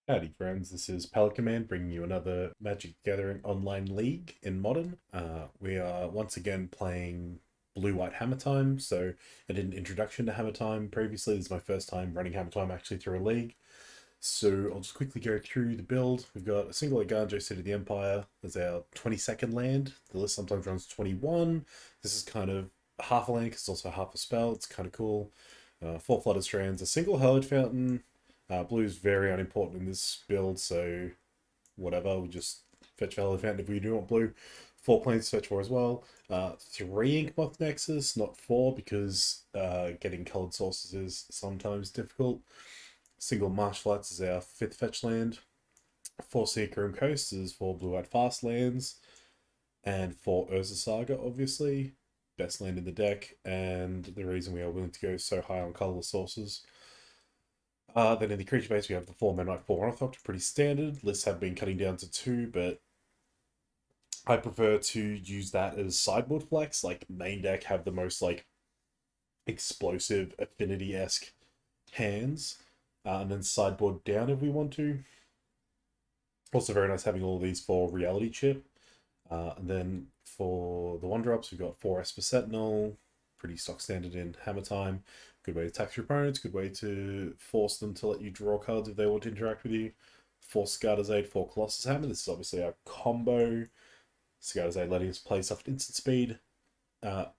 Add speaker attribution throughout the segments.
Speaker 1: Howdy, friends. This is PelicanMan bringing you another Magic the Gathering online league in Modern. We are once again playing Blue White Hammer Time. So, I did an introduction to Hammer Time previously. This is my first time running Hammer Time actually through a league. So, I'll just quickly go through the build. We've got a single Garjo City of the Empire as our 22nd land. The list sometimes runs 21. This is kind of half a land because it's also half a spell. It's kind of cool. Four Flooded Strands, a single Hellwood Fountain. Blue is very unimportant in this build, so whatever, we'll just fetch Hellwood Fountain if we do want blue. Four planes to fetch for as well. Three Inkmoth Nexus, not four, because getting coloured sources is sometimes difficult. Single Marsh Flats is our fifth fetch land. Four Seacoom Coast is four blue-white fast lands. And four Urza Saga, obviously. Best land in the deck, and the reason we are willing to go so high on colourless sources. Then in the creature base, we have the 4 Midnight 4 Ornithopter, pretty standard. Lists have been cutting down to 2, but I prefer to use that as sideboard flex. Like, main deck have the most, like, explosive, affinity-esque hands. And then sideboard down if we want to. Also very nice having all of these for Reality Chip. And then for the 1-drops, we've got 4 Esper Sentinel, pretty stock standard in Hammer Time. Good way to tax your opponents, good way to force them to let you draw cards if they want to interact with you. 4 Scarter's Aid, 4 Colossus Hammer. This is obviously our combo. Scarter's Aid letting us play stuff at instant speed. Our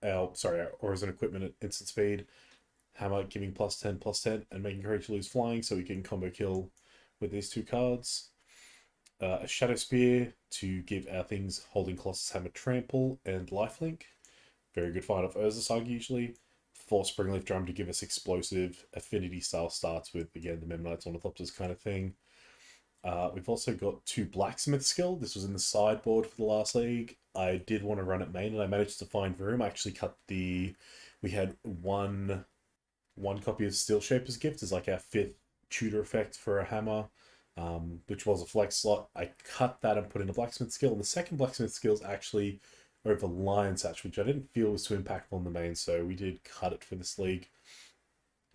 Speaker 1: Orison Equipment at instant speed. Hammer giving +10/+10 and making creature lose flying so we can combo kill with these two cards. A Shadow Spear to give our things holding Colossus Hammer trample and lifelink. Very good fight off Urza Saga usually. 4 Springleaf Drum to give us explosive affinity style starts with, again, the Memnites Ornithopters kind of thing. We've also got 2 Blacksmith Skill. This was in the sideboard for the last league. I did want to run it main and I managed to find room. I actually cut the... We had one copy of Steel Shaper's Gift as like our 5th tutor effect for a hammer, which was a flex slot. I cut that and put in a Blacksmith Skill. And the second Blacksmith Skill is actually over Lion Satch, which I didn't feel was too impactful in the main, so we did cut it for this league.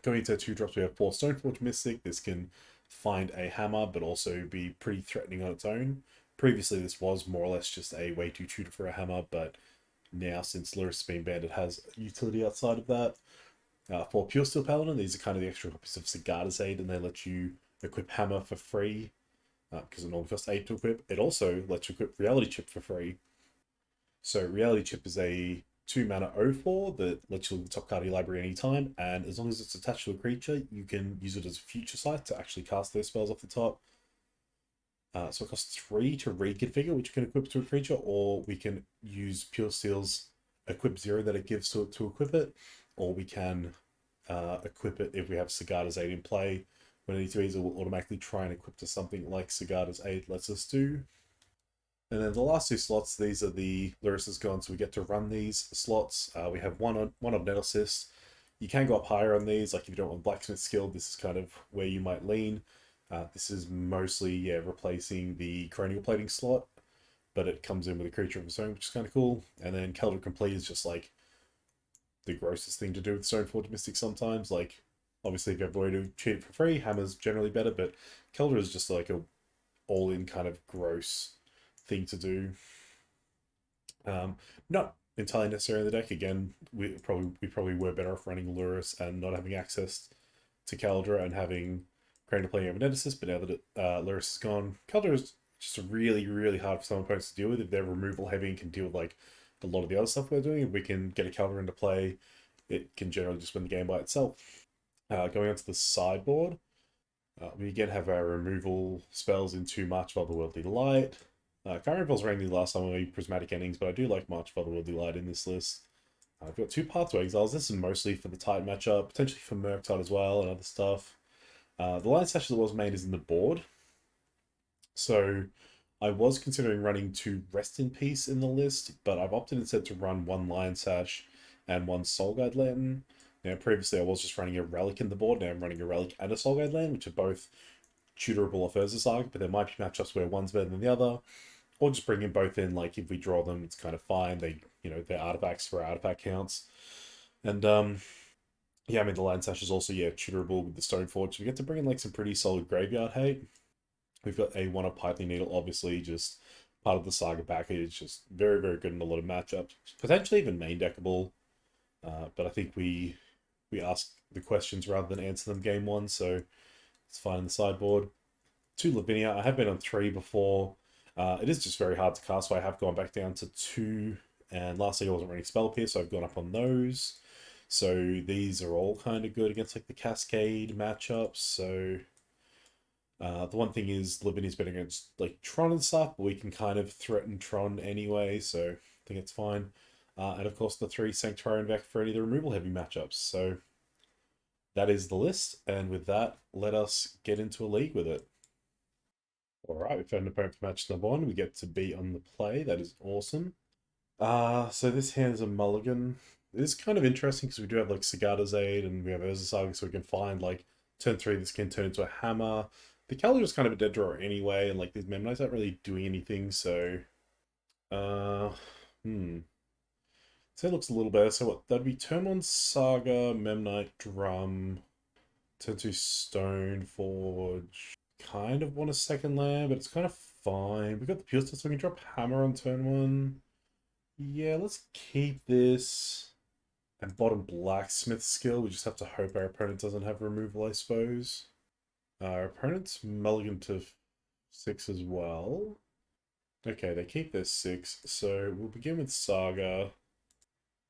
Speaker 1: Going into 2-drops, we have 4 Stoneforge Mystic. This can find a hammer, but also be pretty threatening on its own. Previously, this was more or less just a way to tutor for a hammer, but now, since Lurrus has been banned, it has utility outside of that. 4 Pure Steel Paladin, these are kind of the extra copies of Sigarda's Aid, and they let you equip Hammer for free, because it normally costs 8 to equip. It also lets you equip Reality Chip for free. So Reality Chip is a 2 mana 0/4 that lets you look at the top card of your library anytime, and as long as it's attached to a creature, you can use it as a future sight to actually cast those spells off the top. So it costs 3 to reconfigure, which you can equip to a creature, or we can use Pure Steel's equip 0 that it gives to equip it, or we can equip it if we have Sigarda's Aid in play. When it needs to be, it will automatically try and equip to something like Sigarda's Aid lets us do. And then the last 2 slots, these are the Lurrus is gone, so we get to run these slots. We have one on Net Assist. You can go up higher on these, like if you don't want Blacksmith Skill, this is kind of where you might lean. This is mostly, yeah, replacing the Cranial Plating slot, but it comes in with a creature of its own, which is kind of cool. And then Keldor Complete is just like the grossest thing to do with Stoneforge Mystic sometimes. Like, obviously, if you have a way to cheat it for free, Hammer's generally better, but Keldor is just like a all-in kind of gross thing to do. Not entirely necessary in the deck. Again, we probably were better off running Lurrus and not having access to Caldra and having Crane playing over Nemesis, but now that Lurrus is gone, Caldra is just really, really hard for some opponents to deal with. If they're removal heavy and can deal with like a lot of the other stuff we're doing, if we can get a Caldra into play, it can generally just win the game by itself. Going on to the sideboard, we again have our removal spells into March of Otherworldly Light. Can't remember if I was ranking the last time we Prismatic Endings, but I do like March of Otherworldly Light in this list. I've got 2 Path to Exiles. This is mostly for the Tide matchup, potentially for Murktide as well and other stuff. The Lion Sash that was made is in the board. So I was considering running 2 Rest in Peace in the list, but I've opted instead to run 1 Lion Sash and 1 Soul Guide Lantern. Now, previously I was just running a Relic in the board. Now I'm running a Relic and a Soul Guide Lantern, which are both tutorable off Urza Saga, but there might be matchups where one's better than the other. Or just bring them both in, like if we draw them, it's kind of fine. They're artifacts for artifact counts. And yeah, I mean the Land Sash is also tutorable with the Stoneforge. So we get to bring in like some pretty solid graveyard hate. We've got a one of Python Needle, obviously, just part of the Saga package. Just very, very good in a lot of matchups. Potentially even main deckable. But I think we ask the questions rather than answer them game one, so it's fine in the sideboard. Two Lavinia. I have been on three before. It is just very hard to cast, so I have gone back down to two. And last year I wasn't running Spell Pierce, so I've gone up on those. So these are all kind of good against like the Cascade matchups. So the one thing is Lavinia's better against like Tron and stuff, but we can kind of threaten Tron anyway, so I think it's fine. And of course the three Sanctuary Vec for any of the removal heavy matchups. So that is the list, and with that, let us get into a league with it. Alright, we found an opponent for match number one. We get to be on the play. That is awesome. So this hand is a mulligan. It is kind of interesting because we do have like Sagada's Aid and we have Urza Saga, so we can find like turn three, this can turn into a hammer. The Calendar is kind of a dead drawer anyway, and like these Memnites aren't really doing anything, so uh hmm. So it looks a little better. So what that'd be turn one Saga, Memnite, Drum, turn two Stone Forge. Kind of want a second land, but it's kind of fine. We got the Pure Stuff, so we can drop Hammer on turn one. Yeah, let's keep this. And bottom Blacksmith skill. We just have to hope our opponent doesn't have removal, I suppose. Our opponent's mulligan to 6 as well. Okay, they keep their 6. So we'll begin with Saga.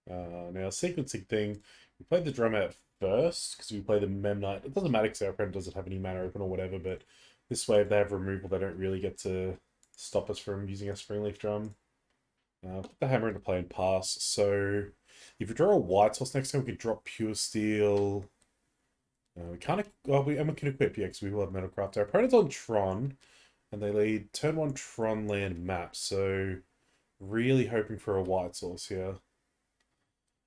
Speaker 1: Now, sequencing thing. We play the drum out first because we play the Memnite. It doesn't matter because our opponent doesn't have any mana open or whatever, but this way, if they have removal, they don't really get to stop us from using a Springleaf Drum. Put the hammer into play and pass. So if we draw a white source next time, we can drop Pure Steel. We can't. Well, we can equip, yeah, because we will have Metalcraft. Our opponent's on Tron, and they lead turn one Tron land map. So really hoping for a white source here.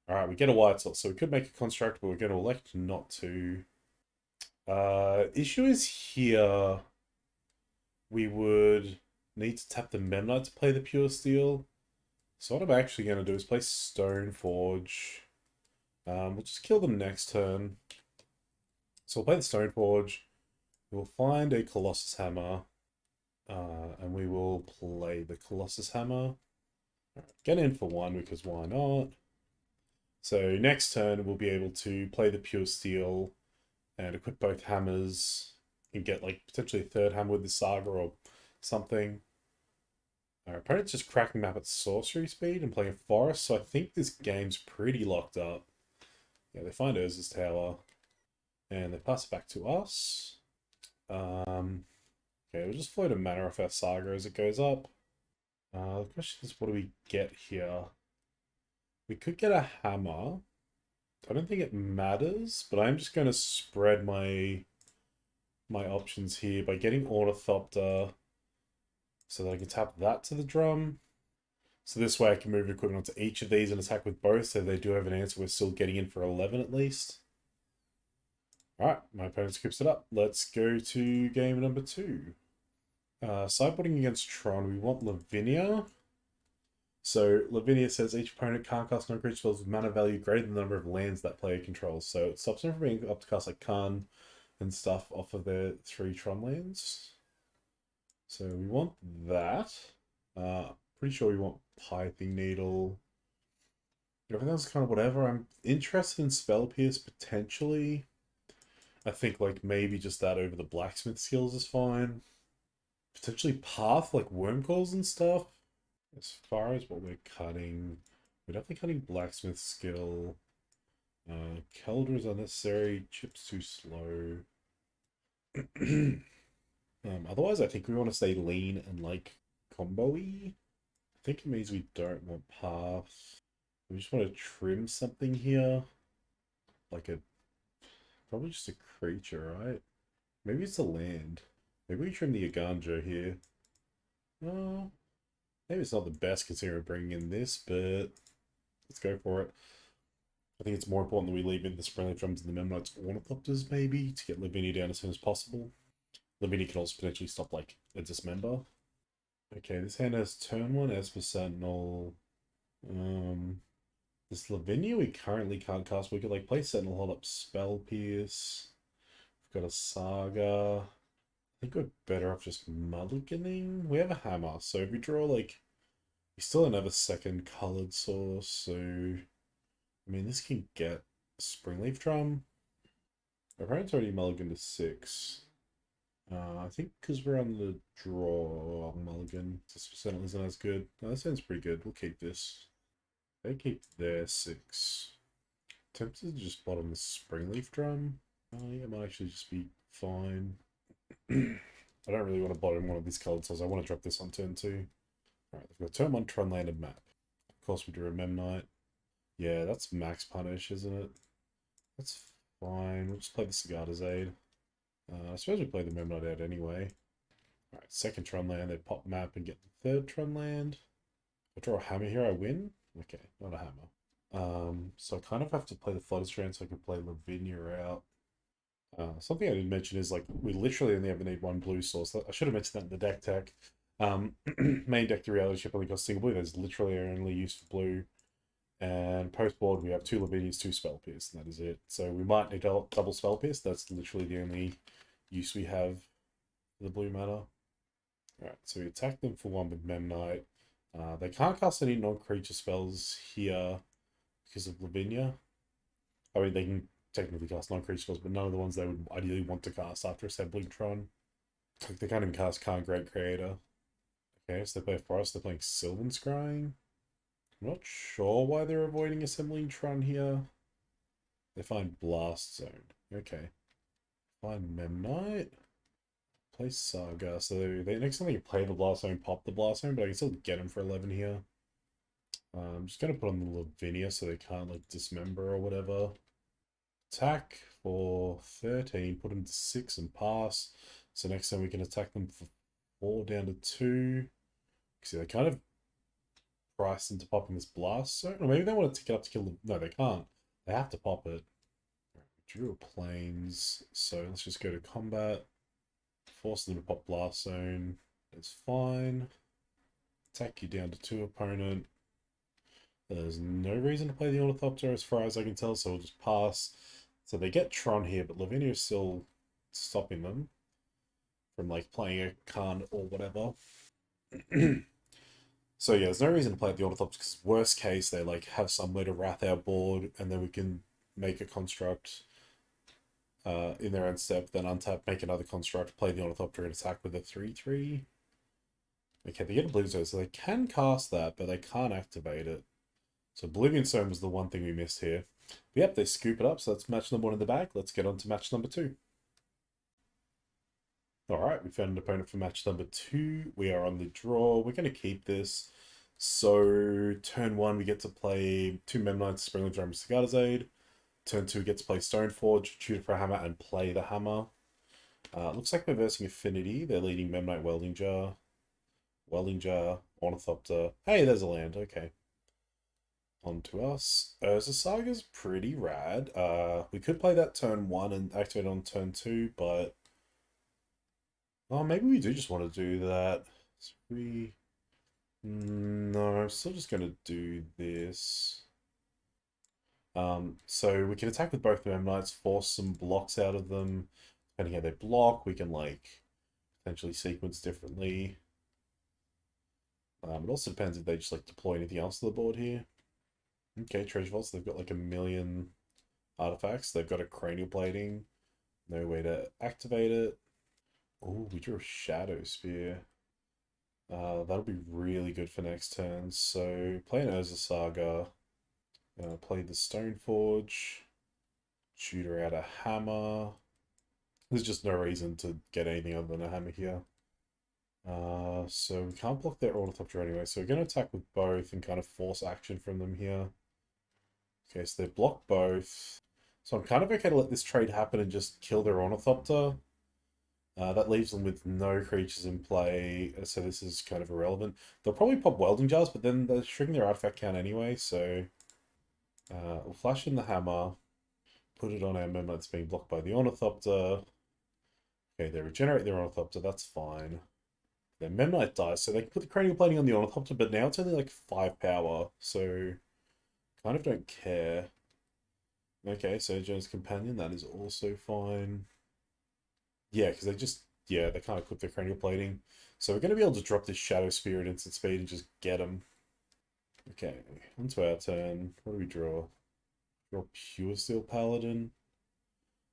Speaker 1: Alright, we get a white source, so we could make a construct, but we're going to elect not to. Issue is here. We would need to tap the Memnite to play the Pure Steel. So what I'm actually going to do is play Stoneforge. We'll just kill them next turn. So we'll play the Stoneforge. We'll find a Colossus Hammer. And we will play the Colossus Hammer. Right, get in for one because why not? So next turn we'll be able to play the Pure Steel and equip both hammers and get like potentially a third hammer with the Saga or something. Our opponent's just cracking map at sorcery speed and playing forest, so I think this game's pretty locked up. Yeah, they find Urza's Tower and they pass it back to us. Okay, we'll just float a mana off our Saga as it goes up. The question is, what do we get here? We could get a hammer. I don't think it matters, but I'm just going to spread my options here by getting Ornithopter so that I can tap that to the drum. So this way I can move equipment onto each of these and attack with both, so they do have an answer. We're still getting in for 11 at least. Alright, my opponent skips it up. Let's go to game number 2. Sideboarding against Tron, we want Lavinia. So Lavinia says each opponent can't cast non-creature spells with mana value greater than the number of lands that player controls. So it stops them from being up to cast like Khan and stuff off of their 3 Tron lands. So we want that. Pretty sure we want Piping Needle. Everything else is kind of whatever. I'm interested in Spell Pierce potentially. I think like maybe just that over the Blacksmith skills is fine. Potentially Path like Wormcoils and stuff. As far as what we're cutting, we're definitely cutting Blacksmith skill. Kelder is unnecessary. Chip's too slow. Otherwise, I think we want to stay lean and like combo-y. I think it means we don't want paths. We just want to trim something here. Like a... Probably just a creature, right? Maybe it's a land. Maybe we trim the Agandjo here. Maybe it's not the best considering we're bringing in this, but let's go for it. I think it's more important that we leave in the Springleaf Drums and the Memnites Ornithopters, maybe, to get Lavinia down as soon as possible. Lavinia can also potentially stop, like, a Dismember. Okay, this hand has turn 1 Esper Sentinel. This Lavinia we currently can't cast. We could, like, play Sentinel, hold up Spell Pierce. We've got a Saga. think we're better off just mulliganing. We have a hammer, so if we draw like, we still don't have a second colored source, so I mean this can get Springleaf Drum. Our opponent's already mulliganed to 6. I think because we're on the draw mulligan, this percent isn't as good. No, that sounds pretty good. We'll keep this. They keep their 6. Tempted to just bottom the Springleaf Drum. Yeah, it might actually just be fine. I don't really want to bottom one of these colored cells. I want to drop this on turn 2. Alright, we've got turn 1 Tron landed map. Of course, we do a Memnite. Yeah, that's max punish, isn't it? That's fine. We'll just play the Cigarda's Aid. I suppose we play the Memnite out anyway. Alright, second Tron land, they pop map and get the third Tron land. If I draw a hammer here, I win? Okay, not a hammer. So I kind of have to play the Flood Strand so I can play Lavinia out. Something I didn't mention is like we literally only ever need one blue source. I should have mentioned that in the deck tech. Main deck, the reality ship only costs single blue. There's literally only use for blue. And post board, we have 2 Lavinias, 2 Spell Pierce, and that is it. So we might need double Spell Pierce. That's literally the only use we have for the blue mana. Alright, so we attack them for 1 with Memnite. They can't cast any non-creature spells here because of Lavinia. I mean, they can technically cast non-creature spells, but none of the ones they would ideally want to cast after assembling Tron. Like, they can't even cast Khan Great Creator. Okay, so they play Forest, they're playing Sylvan Scrying. I'm not sure why they're avoiding assembling Tron here. They find Blast Zone. Okay. Find Memnite. Play Saga. So they next time they play the Blast Zone, pop the Blast Zone, but I can still get him for 11 here. I'm just gonna put on the Lavinia so they can't like dismember or whatever. Attack for 13, put them to 6 and pass. So next time we can attack them for 4 down to 2. See, they kind of priced into popping this Blast Zone. Or maybe they want to tick it up to kill them. No, they can't. They have to pop it. Drew a Plains. So let's just go to combat. Force them to pop Blast Zone. It's fine. Attack you down to 2 opponent. There's no reason to play the Ornithopter as far as I can tell, so we'll just pass. So they get Tron here, but Lavinia is still stopping them from like playing a Khan or whatever. So yeah, there's no reason to play the Ornithopter because worst case they like have somewhere to wrath our board and then we can make a construct in their end step, then untap, make another construct, play the Ornithopter and attack with a 3/3. Okay, they get a blue zone, so they can cast that, but they can't activate it. So Oblivion Stone was the one thing we missed here. But yep, they scoop it up, so that's match number 1 in the bag. Let's get on to match number 2. Alright, we found an opponent for match number 2. We are on the draw. We're going to keep this. So, turn 1, we get to play 2 Memnites, Springleaf Drum, Cigarda's Aid. Turn 2, we get to play Stoneforge, shoot for a hammer, and play the hammer. Looks like we're versing Affinity. They're leading Memnite Welding Jar. Welding Jar, Ornithopter. Hey, there's a land. Okay. On to us. Urza Saga's pretty rad. We could play that turn 1 and activate on turn 2, but... Oh, maybe we do just want to do that. So no, I'm still just going to do this. So we can attack with both Memnites, force some blocks out of them. Depending how they block, we can, like, potentially sequence differently. It also depends if they just, like, deploy anything else to the board here. Okay, Treasure Vaults, they've got like 1,000,000 artifacts. They've got a cranial plating. No way to activate it. Oh, we drew a Shadow Spear. That'll be really good for next turn. So, play an Urza Saga. Play the Stoneforge. Shoot her out a hammer. There's just no reason to get anything other than a hammer here. So we can't block their Ornithopter anyway, so we're going to attack with both and kind of force action from them here. Okay, so they block both. So I'm kind of okay to let this trade happen and just kill their Ornithopter. That leaves them with no creatures in play, so this is kind of irrelevant. They'll probably pop Welding Jars, but then they're shrinking their artifact count anyway, so... we'll flash in the hammer, put it on our Memnite that's being blocked by the Ornithopter. Okay, they regenerate their Ornithopter, that's fine. Their Memnite dies, so they can put the cranial plating on the Ornithopter, but now it's only like 5 power, so kind of don't care. Okay, so Jones Companion, that is also fine. Yeah, because they just yeah, they can't equip their cranial plating. So we're going to be able to drop this Shadow Spirit instant speed and just get them. Okay, onto our turn. What do we draw? Draw Pure Steel Paladin.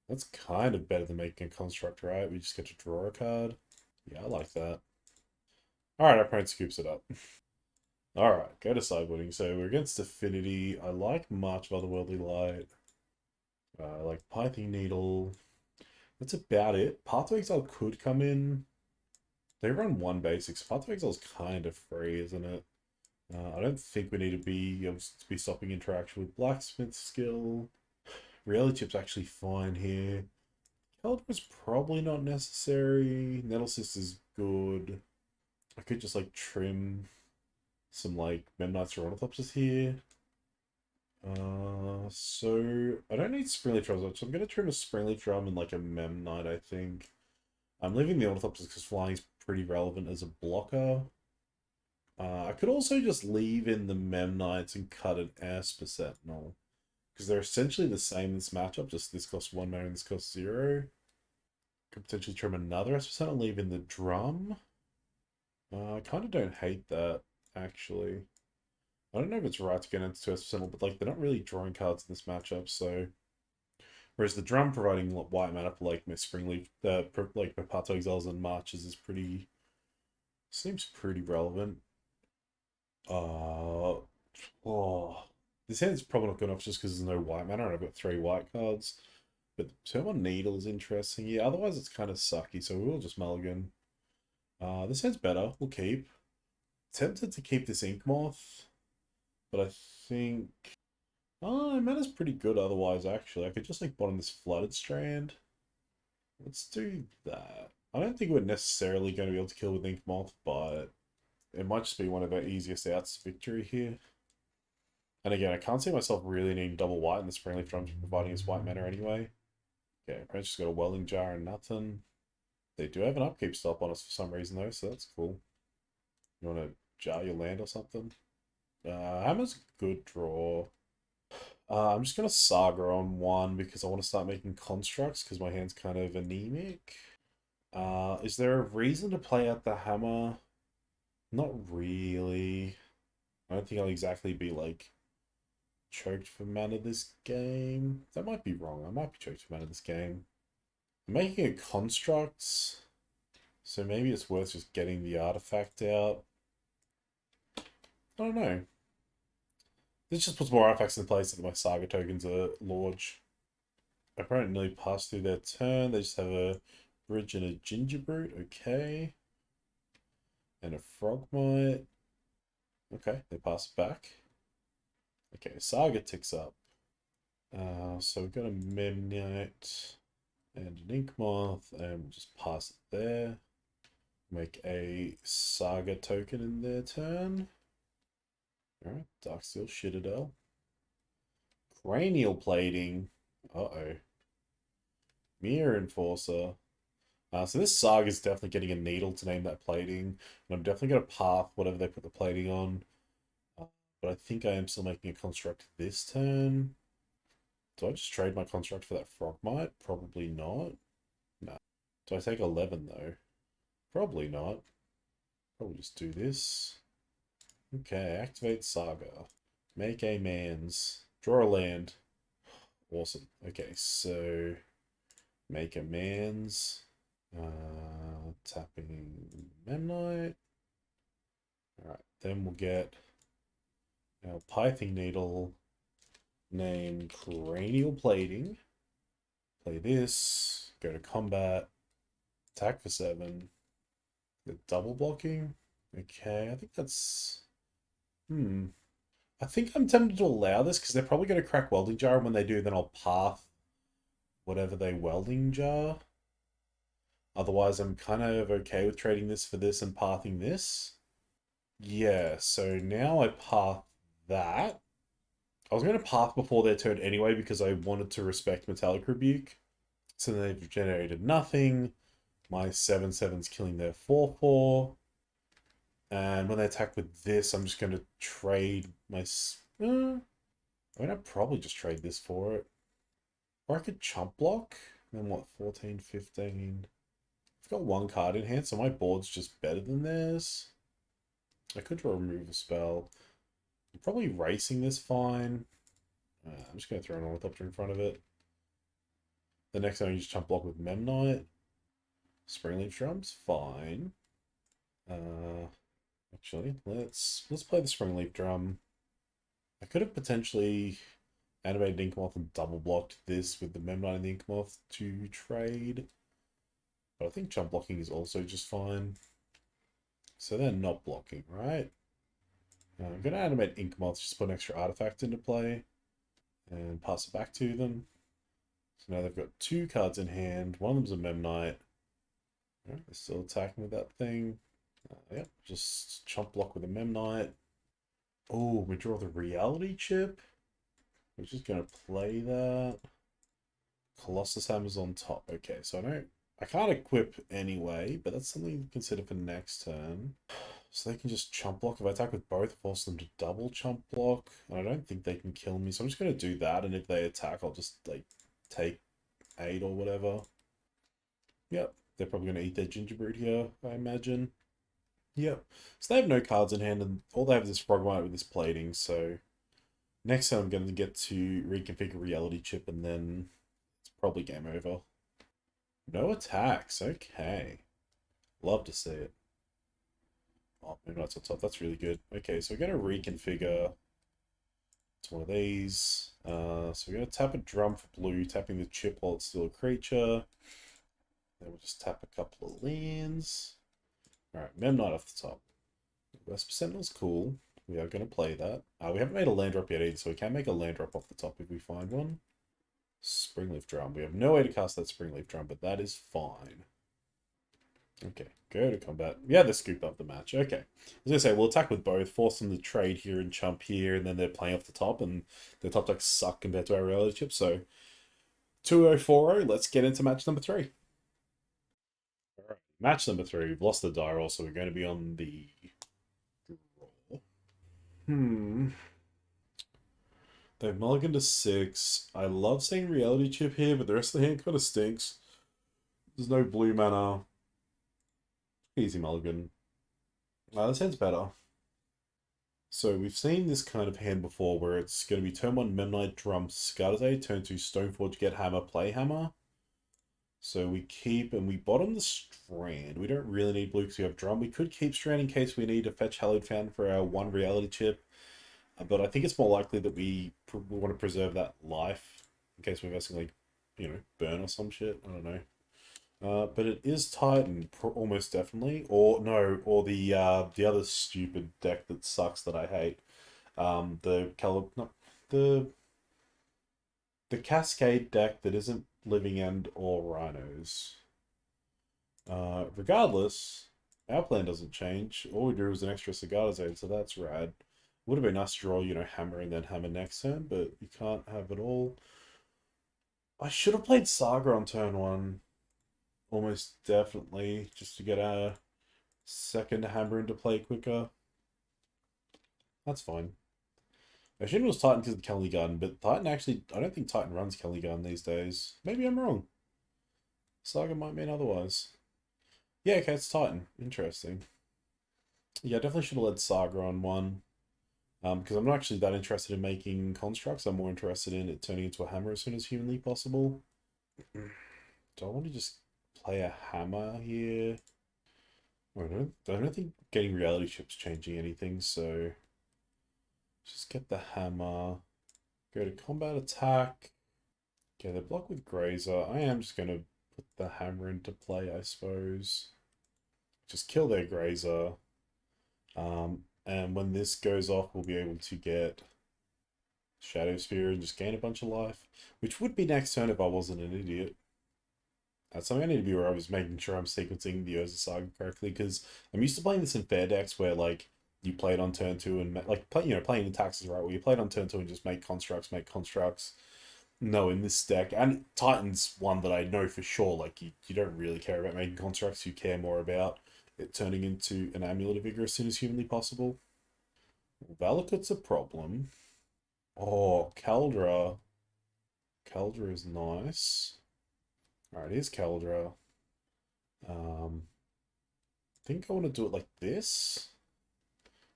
Speaker 1: That's kind of better than making a construct, right? We just get to draw a card. Yeah, I like that. Alright, our opponent scoops it up. Alright, go to sideboarding. So we're against Affinity. I like March of Otherworldly Light. I like Pithing Needle. That's about it. Path to Exile could come in. They run one basic, so Path to Exile is kind of free, isn't it? I don't think we need to be stopping interaction with Blacksmith skill. Reality Chip's actually fine here. Calibur's probably not necessary. Nettle Cyst is good. I could just like trim some like Memnites or Ornithopsis here. So I don't need Springleaf Drum, so I'm gonna trim a Springleaf Drum and like a Memnite, I think. I'm leaving the Ornithopsis because flying is pretty relevant as a blocker. I could also just leave in the Memnites and cut an Esper Sentinel. Because they're essentially the same in this matchup, just this costs 1 mana and this costs 0. Could potentially trim another Esper Sentinel, leave in the drum. I kind of don't hate that, actually. I don't know if it's right to get into Esper Sentinel, but like they're not really drawing cards in this matchup, so... Whereas the drum providing white mana for like my Springleaf, like my Path to Exiles and Marches is pretty... Seems pretty relevant. Oh, this hand's probably not good enough just because there's no white mana and I've got 3 white cards. But the Turn on Needle is interesting. Yeah, otherwise it's kind of sucky, so we'll just mulligan. This hand's better. We'll keep. Tempted to keep this Ink Moth, but I think... Oh, mana's pretty good otherwise, actually. I could just like bottom this Flooded Strand. Let's do that. I don't think we're necessarily going to be able to kill with Ink Moth, but it might just be one of our easiest outs to victory here. And again, I can't see myself really needing double white, and the Springleaf Drums providing us white mana anyway. Okay, Prince just got a Welding Jar and nothing. They do have an upkeep stop on us for some reason though, so that's cool. You want to jar your land or something? Hammer's a good draw. I'm just going to Saga on 1 because I want to start making constructs because my hand's kind of anemic. Is there a reason to play out the Hammer? Not really. I don't think I'll exactly be like choked for mana this game. That might be wrong. I might be choked for mana this game. I'm making a construct, so maybe it's worth just getting the artifact out. I don't know. This just puts more artifacts in place so that my Saga tokens are large. My opponent nearly passed through their turn. They just have a Bridge and a Gingerbrute. Okay. And a Frogmite. Okay, they pass it back. Okay, Saga ticks up. So we've got a Memnite and an Ink Moth, and we'll just pass it there. Make a Saga token in their turn. Alright, Darksteel, Citadel. Cranial Plating. Uh-oh. Mirror Enforcer. So this Saga is definitely getting a needle to name that plating. And I'm definitely going to path whatever they put the plating on. But I think I am still making a construct this turn. Do I just trade my construct for that Frogmite? Probably not. No. Do I take 11 though? Probably not. Probably just do this. Okay, activate Saga. Make a man's. Draw a land. Awesome. Okay, so make a man's. Tapping Memnite. Alright, then we'll get our Pithing Needle named Cranial Plating. Play this. Go to combat. Attack for 7. The double blocking. Okay, I think that's... I think I'm tempted to allow this because they're probably going to crack Welding Jar, and when they do, then I'll path whatever they Welding Jar. Otherwise, I'm kind of okay with trading this for this and pathing this. Yeah, so now I path that. I was going to path before their turn anyway because I wanted to respect Metallic Rebuke. So they've generated nothing. My 7/7's killing their 4/4. And when they attack with this, I'm just going to trade my... I mean, I'd probably just trade this for it. Or I could chump block. Then what, 14, 15... I've got one card in hand, so my board's just better than theirs. I could draw a removal spell. I'm probably racing this fine. I'm just going to throw an Ornithopter in front of it. The next time you just chump block with Memnite. Springleaf Drum's fine. Actually, let's play the Springleaf Drum. I could have potentially animated Inkmoth and double blocked this with the Memnite and the Inkmoth to trade. But I think chump blocking is also just fine. So they're not blocking, right? I'm going to animate Inkmoth, just put an extra artifact into play and pass it back to them. So now they've got two cards in hand. One of them's a Memnite. Right, they're still attacking with that thing. Yep, just chump block with a Memnite. Oh, we draw the reality chip. We're just going to play that. Colossus Hammer's on top. Okay, so I can't equip anyway, but that's something to consider for next turn. So they can just chump block. If I attack with both, force them to double chump block. And I don't think they can kill me, so I'm just going to do that. And if they attack, I'll just like take 8 or whatever. Yep, they're probably going to eat their gingerbread here, I imagine. Yep. So they have no cards in hand, and all they have is this Frogmite with this plating. So next time I'm going to get to reconfigure Reality Chip, and then it's probably game over. No attacks. Okay. Love to see it. Oh, maybe not on top. That's really good. Okay, so we're going to reconfigure to one of these. So we're going to tap a drum for blue, tapping the chip while it's still a creature. Then we'll just tap a couple of lands. Alright, Memnite off the top. West Sentinel's cool. We are going to play that. We haven't made a land drop yet either, so we can make a land drop off the top if we find one. Springleaf Drum. We have no way to cast that Springleaf Drum, but that is fine. Okay, go to combat. Yeah, they scooped up the match. Okay. I was going to say, we'll attack with both, force them to trade here and chump here, and then they're playing off the top, and their top decks suck compared to our reality chip, so 2040, let's get into match number 3. Alright, match number 3. We've lost the die roll, so we're going to be on the draw. They've mulliganed to 6. I love seeing reality chip here, but the rest of the hand kind of stinks. There's no blue mana. Easy mulligan. This hand's better. So we've seen this kind of hand before where it's going to be turn 1 Memnite Drum Scarlet, turn 2 Stoneforge Get Hammer, play Hammer. So we keep, and we bottom the Strand. We don't really need blue because we have Drum. We could keep Strand in case we need to fetch Hallowed Fountain for our 1 reality chip. But I think it's more likely that we want to preserve that life in case we're versing like, burn or some shit. I don't know. But it is Titan, almost definitely. Or no, or the other stupid deck that sucks that I hate. The Cascade deck that isn't Living End or Rhinos. Regardless, our plan doesn't change. All we do is an extra Cigar Zone, so that's rad. Would have been nice to draw, hammer and then hammer next turn, but you can't have it all. I should have played Saga on turn 1. Almost definitely, just to get a second hammer into play quicker. That's fine. I assume it was Titan because of the Kelly Garden, but Titan actually, I don't think Titan runs Kelly Garden these days. Maybe I'm wrong. Saga might mean otherwise. Yeah, okay, it's Titan. Interesting. Yeah, I definitely should have led Saga on 1. Because I'm not actually that interested in making constructs. I'm more interested in it turning into a hammer as soon as humanly possible. Do I want to just play a hammer here? I don't think getting reality chips changing anything, so just get the hammer. Go to combat attack. Okay, they block with Grazer. I am just going to put the hammer into play, I suppose. Just kill their Grazer. And when this goes off, we'll be able to get Shadow Spear and just gain a bunch of life. Which would be next turn if I wasn't an idiot. That's something I need to be where I was making sure I'm sequencing the Urza Saga correctly, because I'm used to playing this in fair decks where, like, you play it on turn 2 and, like, playing in taxes, right? Where you play it on turn 2 and just make constructs. No, in this deck, and Titan's one that I know for sure, like, you don't really care about making constructs, you care more about it turning into an Amulet of Vigor as soon as humanly possible. Valakut's a problem. Oh, Kaldra. Kaldra is nice. Alright, here's Kaldra. I think I want to do it like this.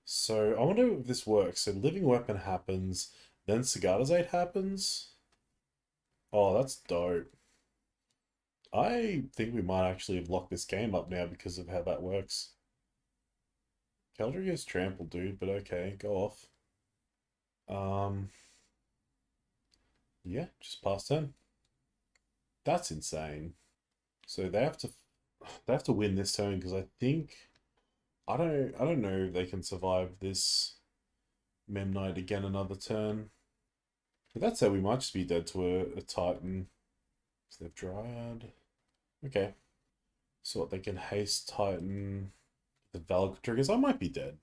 Speaker 1: So I wonder if this works. So Living Weapon happens, then Cigar's Aid happens. Oh, that's dope. I think we might actually have locked this game up now because of how that works. Keldra gets trampled, dude, but okay, go off. Um, yeah, just past 10. That's insane. So they have to win this turn because I think I don't know if they can survive this Memnite again another turn. But that said, we might just be dead to a Titan. So they've Dryad. Okay. So what, they can haste Titan. The Valk triggers. I might be dead.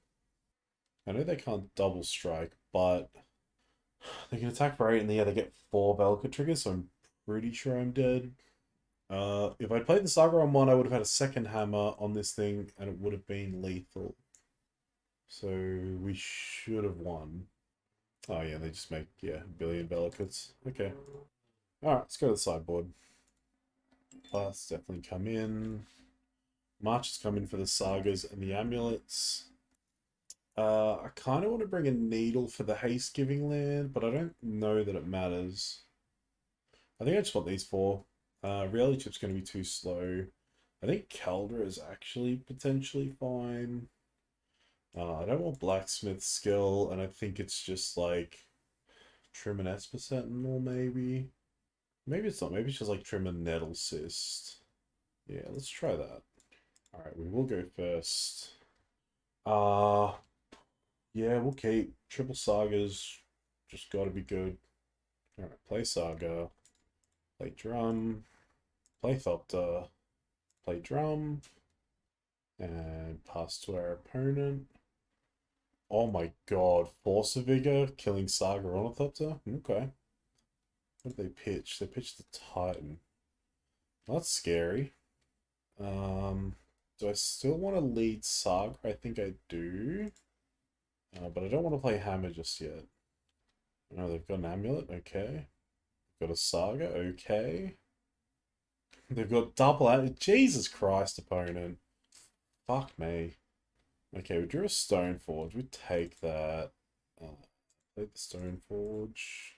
Speaker 1: I know they can't double strike, but they can attack for 8 and yeah, they get 4 Valka triggers, so I'm pretty sure I'm dead. If I played the Saga on 1, I would have had a second hammer on this thing, and it would have been lethal. So we should have won. Oh yeah, they just make, yeah, a billion Velikats. Okay. Alright, let's go to the sideboard. Plus, definitely come in. March has come in for the Sagas and the Amulets. I kind of want to bring a Needle for the Haste Giving land, but I don't know that it matters. I think I just want these 4. Reality Chip's going to be too slow. I think Caldra is actually potentially fine. I don't want Blacksmith skill, and I think it's just like Trim and Esper Sentinel, maybe. Maybe it's not. Maybe it's just like Trim and Nettle Cyst. Yeah, let's try that. Alright, we will go first. Uh, yeah, we'll keep. Triple Sagas, just gotta be good. Alright, play Saga. Play Drum. Play Thopter. Play Drum. And pass to our opponent. Oh my god, Force of Vigor, killing Saga Ornithopter? Okay. What did they pitch? They pitched the Titan. Well, that's scary. Do I still want to lead Saga? I think I do. But I don't want to play Hammer just yet. Oh, they've got an Amulet, okay. Got a Saga, okay. They've got double Amulet. Jesus Christ, opponent. Fuck me. Okay, we drew a Stoneforge. We take that. Play the Stoneforge.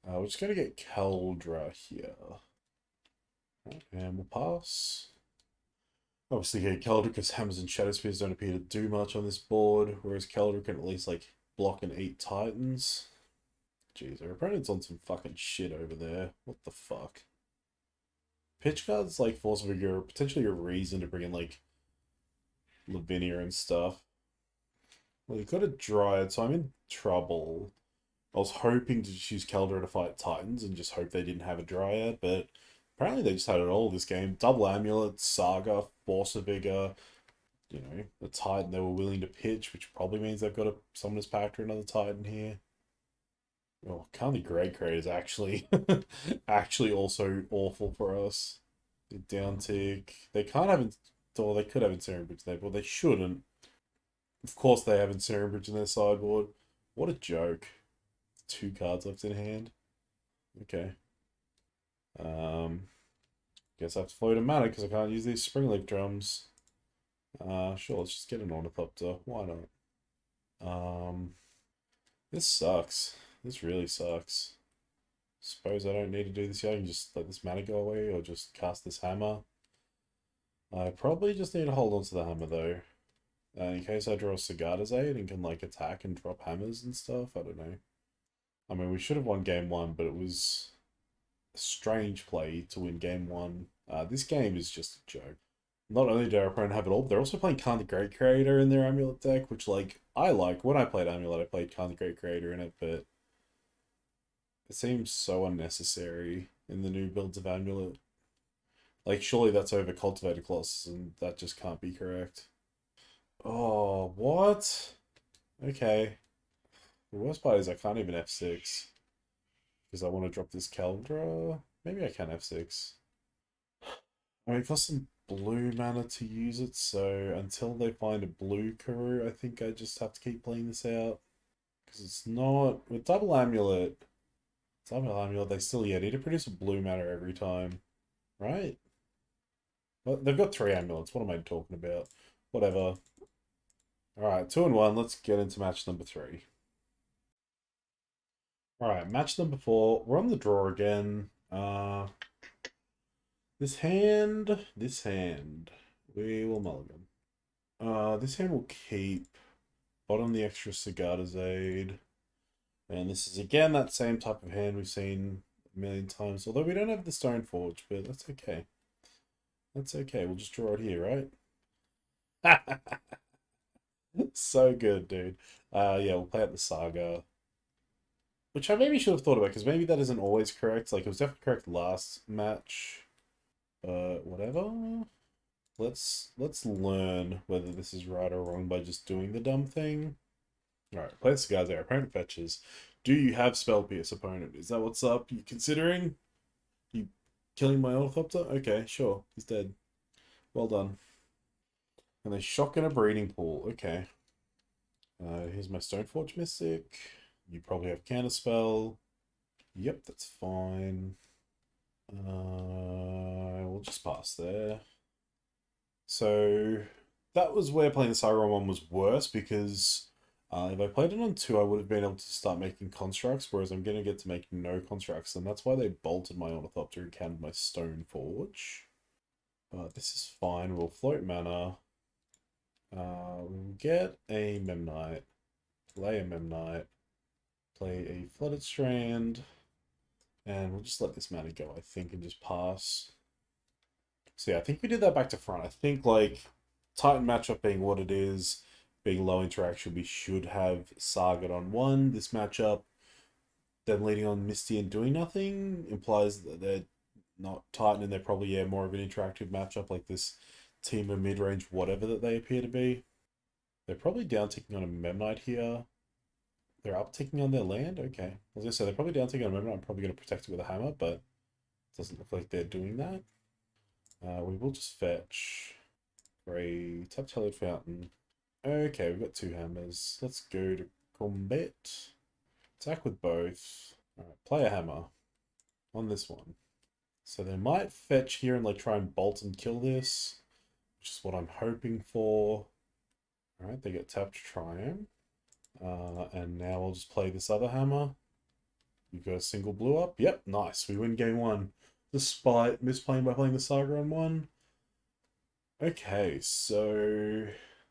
Speaker 1: We're just going to get Keldra here. And we'll pass. Obviously, yeah, Keldra, because Hammers and Shadow Spears don't appear to do much on this board, whereas Keldra can at least, like, block and eat Titans. Jeez, our opponent's on some fucking shit over there. What the fuck? Pitch cards like Force of Vigor are potentially a reason to bring in, like, Lavinia and stuff. Well, you've got a Dryad, so I'm in trouble. I was hoping to just use Keldra to fight Titans and just hope they didn't have a Dryad, but apparently they just had it all this game. Double Amulet, Saga, Force of Vigor, you know, the Titan they were willing to pitch, which probably means they've got a Summoner's Pact or another Titan here. Oh, Carly Grey Crate is actually actually also awful for us. The down tick. They can't have, or they could have Incineroar Bridge there, but they shouldn't. Of course they have Incineroar Bridge in their sideboard. What a joke. 2 cards left in hand. Okay. Guess I have to float a mana because I can't use these Springleaf drums. Sure, let's just get an Ornithopter. Why not? This sucks. This really sucks. Suppose I don't need to do this yet. I can just let this mana go away or just cast this hammer. I probably just need to hold on to the hammer though. In case I draw Sagada's Aid and can like attack and drop hammers and stuff. I don't know. I mean, we should have won game 1, but it was a strange play to win game 1. This game is just a joke. Not only do our opponent have it all, but they're also playing Khan the Great Creator in their Amulet deck, which, like, I like. When I played Amulet, I played Khan the Great Creator in it, but it seems so unnecessary in the new builds of Amulet. Like, surely that's over Cultivated Colossus, and that just can't be correct. Oh, what? Okay. The worst part is I can't even F6. Because I want to drop this Keldra. Maybe I can F6. I mean, it costs some blue mana to use it, so until they find a blue Karoo, I think I just have to keep playing this out. Because it's not... With Double Amulet, they still, yeah, need to produce a blue mana every time. Right? Well, they've got 3 amulets. What am I talking about? Whatever. Alright, 2 and 1. Let's get into match number 3. Alright, match number 4. We're on the draw again. This hand. We will mulligan. This hand will keep bottom the extra Sagada's Aid. And this is again that same type of hand we've seen a million times. Although we don't have the Stone Forge, but that's okay. That's okay. We'll just draw it here, right? So good, dude. Yeah, we'll play out the Saga. Which I maybe should have thought about, because maybe that isn't always correct. Like, it was definitely correct last match. But whatever. Let's learn whether this is right or wrong by just doing the dumb thing. Alright, play the guys there. Opponent fetches. Do you have Spell Pierce, opponent? Is that what's up? You considering? You killing my Ornithopter? Okay, sure. He's dead. Well done. And they shotgun a breeding pool. Okay. Here's my Stoneforge Mystic. You probably have Counterspell. Yep, that's fine. We'll just pass there. So that was where playing the Saga on 1 was worse, because if I played it on 2, I would have been able to start making constructs, whereas I'm going to get to make no constructs, and that's why they bolted my Ornithopter and counted my Stoneforge. But this is fine. We'll float mana. We'll get a Memnite, play a Memnite, play a Flooded Strand, and we'll just let this mana go, I think, and just pass. So yeah, I think we did that back to front. I think, like, Titan matchup being what it is, being low interaction, we should have Saga on 1. This matchup, then leading on Misty and doing nothing, implies that they're not Titan and they're probably, yeah, more of an interactive matchup, like this team of mid-range whatever that they appear to be. They're probably down ticking on a Memnite here. They're up ticking on their land? Okay. I was going to say, they're probably down ticking on a Memnite. I'm probably going to protect it with a hammer, but it doesn't look like they're doing that. We will just fetch for a tap Tethered Fountain. Okay, we've got 2 hammers. Let's go to combat. Attack with both. Alright, play a hammer on this one. So they might fetch here and like try and bolt and kill this, which is what I'm hoping for. Alright, they get tapped Triumph. And now I'll just play this other hammer. You got a single blue up. Yep, nice. We win game 1. Despite misplaying by playing the Saga on 1. Okay, so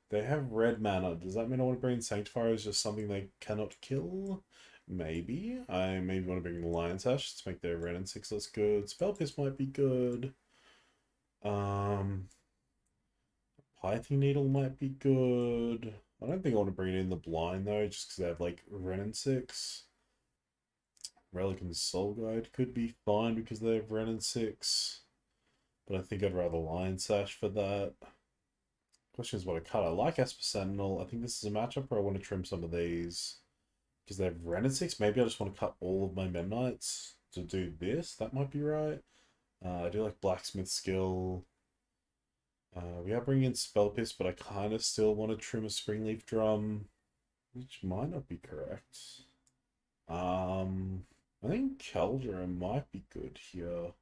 Speaker 1: they have red mana. Does that mean I want to bring Sanctifier as just something they cannot kill? Maybe. I maybe want to bring Lion's Ash to make their red and 6 less good. Spell Pierce might be good. Python Needle might be good. I don't think I want to bring it in the blind though, just because they have like red and 6. Relic and Soul Guide could be fine because they have red and 6. But I think I'd rather Lion Sash for that. Question is what I cut. I like Esper Sentinel. I think this is a matchup where I want to trim some of these. Because they have red and 6. Maybe I just want to cut all of my Memnites to do this. That might be right. I do like Blacksmith Skill. We are bringing in Spell Pierce, but I kind of still want to trim a Springleaf Drum. Which might not be correct. I think Caldera might be good here.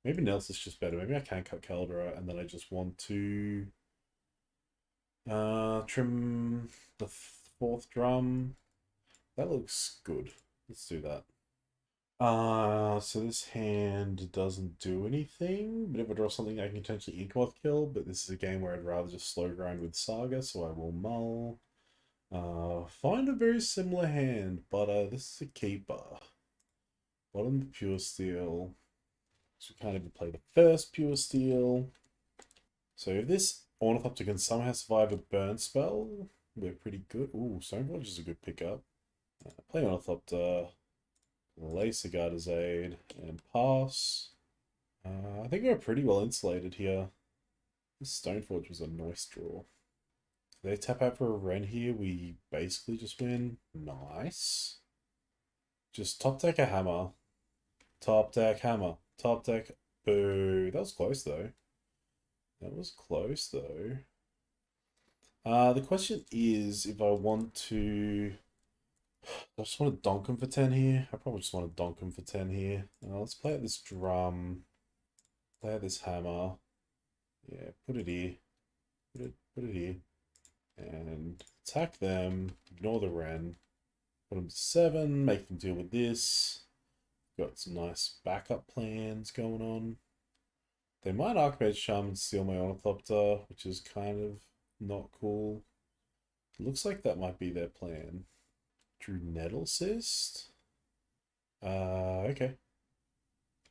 Speaker 1: Maybe Nels is just better. Maybe I can cut Caldera and then I just want to trim the 4th drum. That looks good. Let's do that. So this hand doesn't do anything, but if I draw something I can potentially Inkmoth kill, but this is a game where I'd rather just slow grind with Saga, so I will mull. Find a very similar hand, but this is a keeper. Bottom Pure Steel. So we can't even play the first Pure Steel. So if this Ornithopter can somehow survive a burn spell, we're pretty good. Ooh, Stoneforge is a good pickup. Play Ornithopter, play Sagada's Aid, and pass. I think we're pretty well insulated here. This Stoneforge was a nice draw. If they tap out for a Ren here, we basically just win. Nice. Just top deck a hammer. Top deck hammer. Top deck. Boo. That was close though. That was close though. The question is if I want to... I just want to donk him for 10 here. I probably just want to donk him for 10 here. Let's play out this drum. Play out this hammer. Yeah, put it here. Put it here. And attack them. Ignore the Ren. Put them to 7. Make them deal with this. Got some nice backup plans going on. They might Archmage Charm and steal my Ornithopter, which is kind of not cool. Looks like that might be their plan. Drew Nettle Cyst? Okay.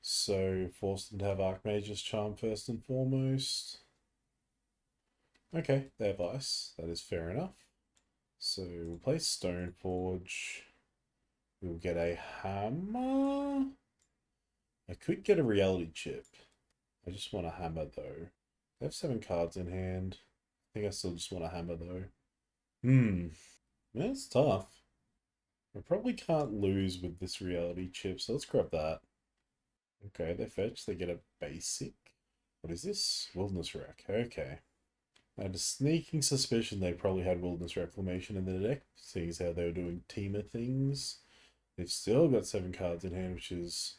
Speaker 1: So, force them to have Archmage's Charm first and foremost. Okay, they have Ice. That is fair enough. So, we'll play Stoneforge. We'll get a Hammer. I could get a Reality Chip. I just want a Hammer, though. They have 7 cards in hand. I think I still just want a Hammer, though. That's tough. I probably can't lose with this Reality Chip, so let's grab that. Okay, they fetch. They get a basic. What is this? Wilderness Wreck. Okay. I had a sneaking suspicion they probably had Wilderness Reclamation in their deck, seeing as how they were doing teamer things. They've still got 7 cards in hand, which is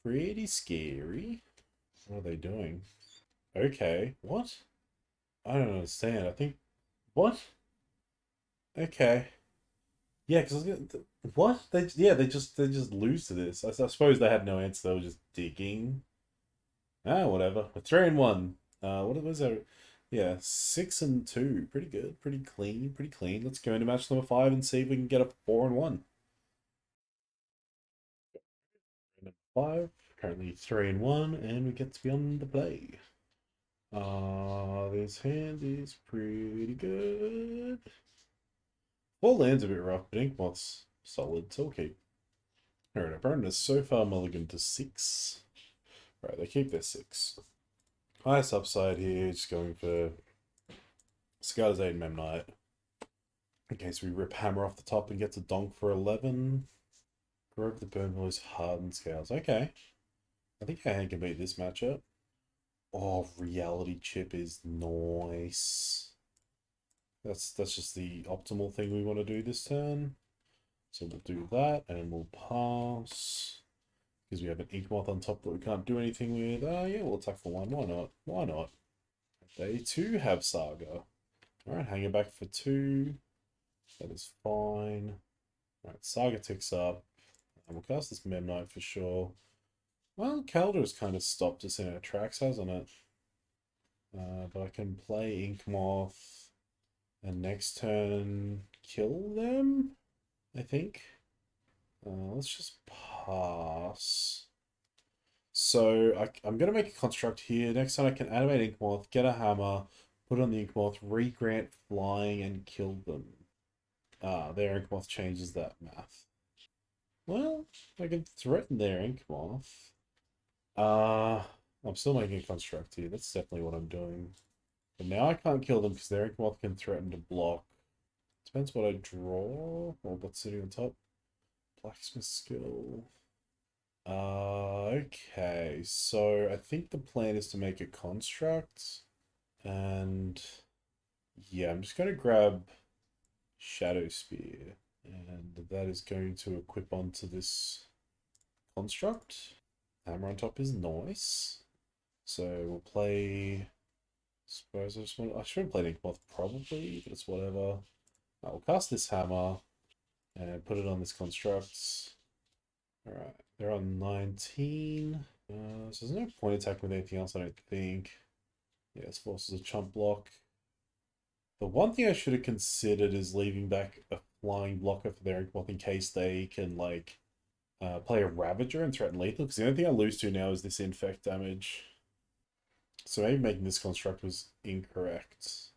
Speaker 1: pretty scary. What are they doing? Okay, what? I don't understand. I think... What? Okay. Yeah, because what? They just lose to this. I suppose they had no answer. They were just digging. Ah, whatever. A 3-1. What was that? Yeah, 6-2. Pretty good. Pretty clean. Pretty clean. Let's go into match number 5 and see if we can get a 4-1. Number 5. Currently 3-1, and we get to be on the play. This hand is pretty good. All land's a bit rough, but Inkmoth's solid, so we'll keep. Alright, our opponent is so far mulligan to 6. Right, they keep their 6. Highest upside here, just going for Scouter's 8 Memnite. In case we rip Hammer off the top and get to Donk for 11. Grove the Burnboy's Hardened Scales. Okay. I think our hand can beat this matchup. Oh, Reality Chip is nice. That's just the optimal thing we want to do this turn. So we'll do that, and we'll pass. Because we have an Inkmoth on top that we can't do anything with. Yeah, we'll attack for 1. Why not? Why not? They too have Saga. Alright, hang it back for 2. That is fine. Alright, Saga ticks up. And we'll cast this Memnite for sure. Well, Calder's kind of stopped us in our tracks, hasn't it? But I can play Inkmoth. And next turn, kill them? I think. Let's just pass. So I'm going to make a construct here. Next time I can animate Inkmoth, get a hammer, put on the Inkmoth, re-grant flying, and kill them. Their Inkmoth changes that math. Well, I can threaten their Inkmoth. I'm still making a construct here. That's definitely what I'm doing. But now I can't kill them because their Inkmoth can threaten to block. Depends what I draw or what's sitting on top. Blacksmith skill. Okay, so I think the plan is to make a construct, and yeah, I'm just gonna grab Shadow Spear, and that is going to equip onto this construct. Hammer on top is nice. So we'll play. Suppose I should have played Inkmoth probably, but it's whatever. We'll cast this hammer and put it on this construct. Alright, they're on 19. So there's no point attacking with anything else, I don't think. Yeah, this forces a chump block. The one thing I should have considered is leaving back a flying blocker for their Inkmoth in case they can, like, play a Ravager and threaten lethal, because the only thing I lose to now is this infect damage. So maybe making this construct was incorrect.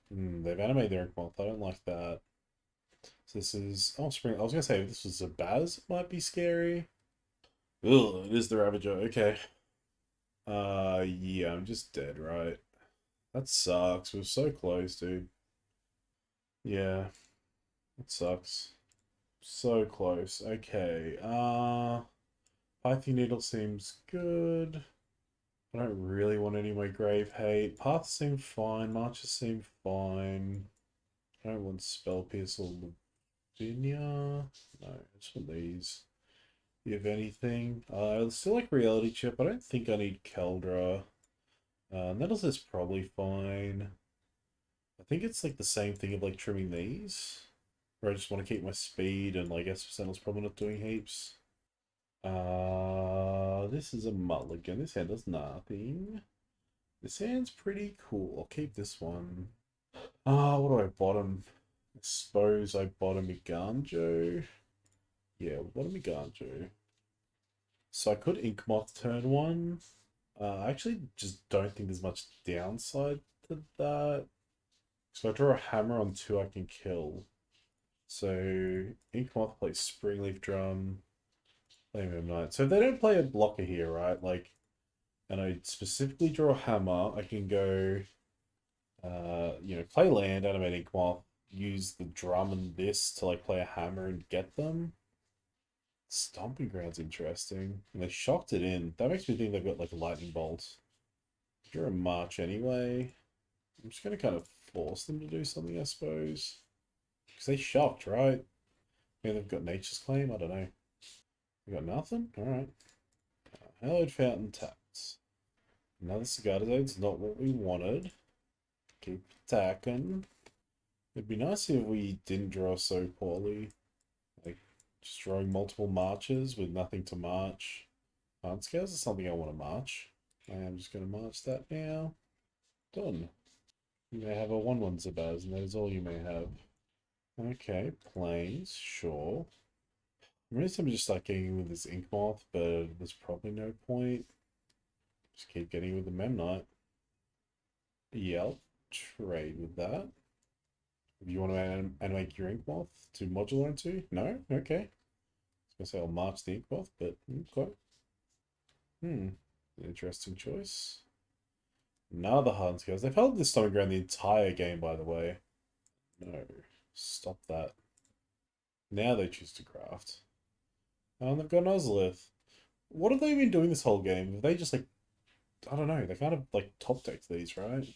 Speaker 1: They've animated their Inkmoth, I don't like that. So this is... Oh, Spring... I was going to say, if this was a Baz, it might be scary. Ugh, it is the Ravager, okay. Yeah, I'm just dead, right? That sucks. We're so close, dude. Yeah, it sucks. So close. Okay. Python Needle seems good. I don't really want any of my Grave Hate. Paths seem fine. Marches seem fine. I don't want Spell Pierce or Lavinia. No, I just want these. If anything. I still like Reality Chip. I don't think I need Keldra. Nettles is probably fine. I think it's like the same thing of like trimming these. Where I just want to keep my speed and like S%'s probably not doing heaps. This is a mulligan. This hand does nothing. This hand's pretty cool. I'll keep this one. What do I bottom? I suppose I bottom Miganjo. Yeah, bottom Miganjo. So I could Ink Moth turn one. I actually just don't think there's much downside to that. So I draw a hammer on two I can kill. So Ink Moth plays Springleaf Drum, Flame Knight. So if they don't play a blocker here, right? Like, and I specifically draw a hammer, I can go, play land, animate Ink Moth, use the drum and this to like play a hammer and get them. Stomping Ground's interesting. And they shocked it in. That makes me think they've got like a lightning bolt. Draw a march anyway. I'm just gonna kind of force them to do something, I suppose. Because they shocked, right? Maybe they've got Nature's Claim, I don't know. We got nothing? Alright. Hallowed Fountain taps. Another Cigar Zone's not what we wanted. Keep attacking. It'd be nice if we didn't draw so poorly. Like, just drawing multiple marches with nothing to march. Hardened Scales is something I want to march. I am just going to march that now. Done. You may have a 1/1 Zabaz, and that is all you may have. Okay, planes, sure. I'm really tempted to just start getting with this Ink Moth, but there's probably no point. Just keep getting with the Memnite. Yeah, I'll trade with that. If you want to animate your Ink Moth to modular into? No? Okay. I was going to say I'll march the Ink Moth, but okay. Interesting choice. Another Hardened Scales. They've held this stomach ground the entire game, by the way. No. Stop that. Now they choose to craft. And they've got Nozlith. What have they been doing this whole game? Have they just like, I don't know, they kind of like top decked these, right?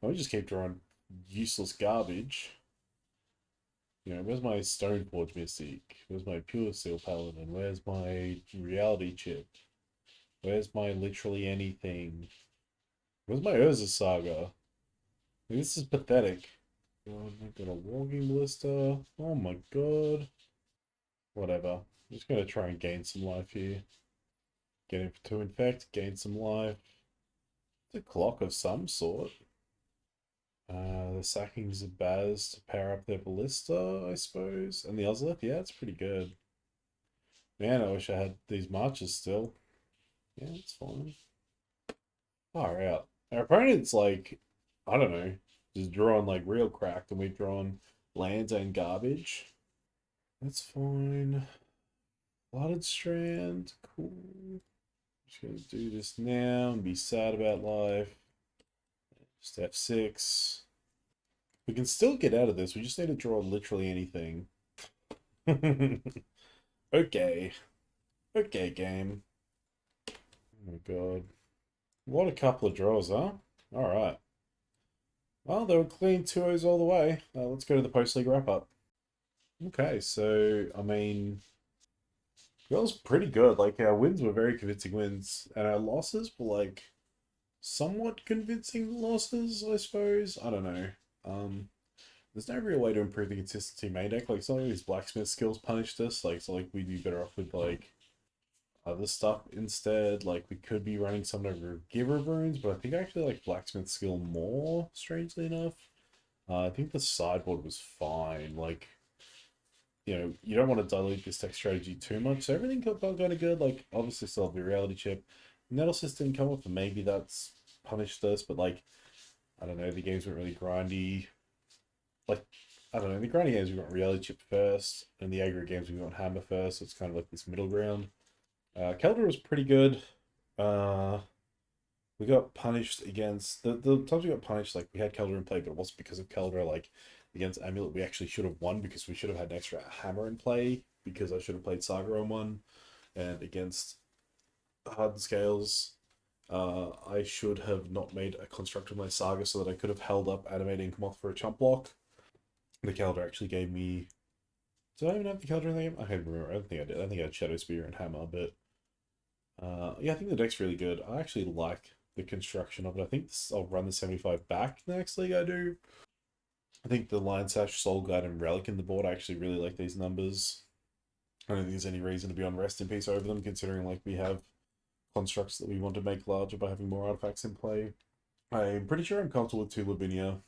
Speaker 1: I would just keep drawing useless garbage. You know, where's my Stoneforge Mystique? Where's my Pure Steel Paladin? Where's my Reality Chip? Where's my literally anything? Where's my Urza Saga? This is pathetic. God, I've got a Walking Blister. Oh my god. Whatever. I'm just gonna try and gain some life here. Get him to infect, gain some life. It's a clock of some sort. The sackings of Baz to power up their ballista, I suppose. And the Ozlith, yeah, it's pretty good. Man, I wish I had these marches still. Yeah, it's fine. Far out. Our opponent's like, I don't know, just drawing like real cracked, and we've drawn lands and garbage. That's fine. Flooded Strand, cool. Just gonna do this now and be sad about life. Just F6. We can still get out of this. We just need to draw literally anything. Okay. Okay, game. Oh my god. What a couple of draws, huh? Alright. Well, they were clean 2-0s all the way. Let's go to the post-league wrap-up. Okay, so, I mean, that was pretty good. Like, our wins were very convincing wins, and our losses were, like, somewhat convincing losses, I suppose. I don't know. There's no real way to improve the consistency main deck. Like, some of these blacksmith skills punished us. Like, so, like, we'd be better off with, like, other stuff instead. Like, we could be running some of our Giver runes, but I think I actually like blacksmith skill more, strangely enough. I think the sideboard was fine. Like, you don't want to dilute this tech strategy too much. So everything felt kind of good. Like, obviously still have the reality chip. Nettlesis didn't come up, and maybe that's punished us, but like, I don't know, the games weren't really grindy. Like, I don't know, in the grinding games we got reality chip first, and the aggro games we got hammer first, so it's kind of like this middle ground. Keldra was pretty good. Uh, we got punished against the times we got punished. Like we had Keldra in play, but it wasn't because of Keldra. Like against Amulet, we actually should have won because we should have had an extra hammer in play because I should have played Saga on one. And against Hardened Scales, I should have not made a construct of my Saga so that I could have held up animating Moth for a chump block. The Keldra actually gave me. Did I even have the Keldra in the game? I can't remember. I don't think I did. I think I had Shadow Spear and Hammer, but yeah, I think the deck's really good. I actually like the construction of it. I think I'll run the 75 back next league I do. I think the Lion Sash, Soul Guide, and Relic in the board, I actually really like these numbers. I don't think there's any reason to be on Rest in Peace over them, considering like we have constructs that we want to make larger by having more artifacts in play. I'm pretty sure I'm comfortable with 2 Lavinia.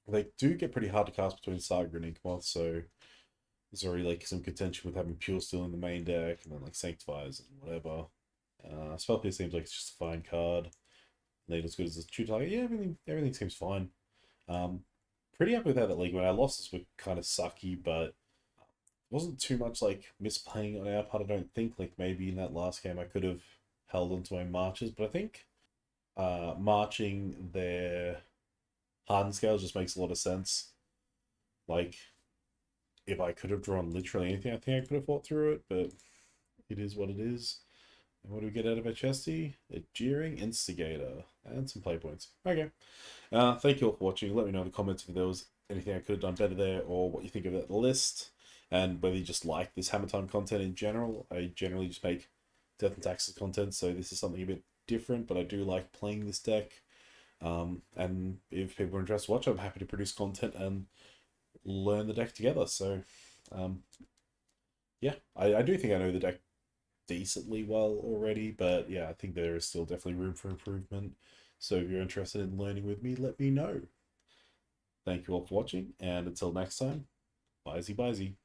Speaker 1: They do get pretty hard to cast between Saga and Inkmoth, so there's already like some contention with having Pure Steel in the main deck, and then like Sanctifiers and whatever. Spellpiece seems like it's just a fine card. Need as good as the true target. Yeah, everything seems fine. Pretty happy with how that league went. Our losses were kind of sucky, but wasn't too much like misplaying on our part. I don't think. Like maybe in that last game I could have held onto my marches, but I think marching their Hardened Scales just makes a lot of sense. Like if I could have drawn literally anything, I think I could have fought through it, but it is what it is. And what do we get out of a chesty? A Jeering Instigator and some play points. Okay. Thank you all for watching. Let me know in the comments if there was anything I could have done better there, or what you think of that list, and whether you just like this Hammer Time content in general. I generally just make Death and Taxes content, so this is something a bit different, but I do like playing this deck. And if people are interested to watch, I'm happy to produce content and learn the deck together. So, yeah, I do think I know the deck decently well already, but yeah, I think there is still definitely room for improvement. So if you're interested in learning with me, let me know. Thank you all for watching, and until next time, bye-zy.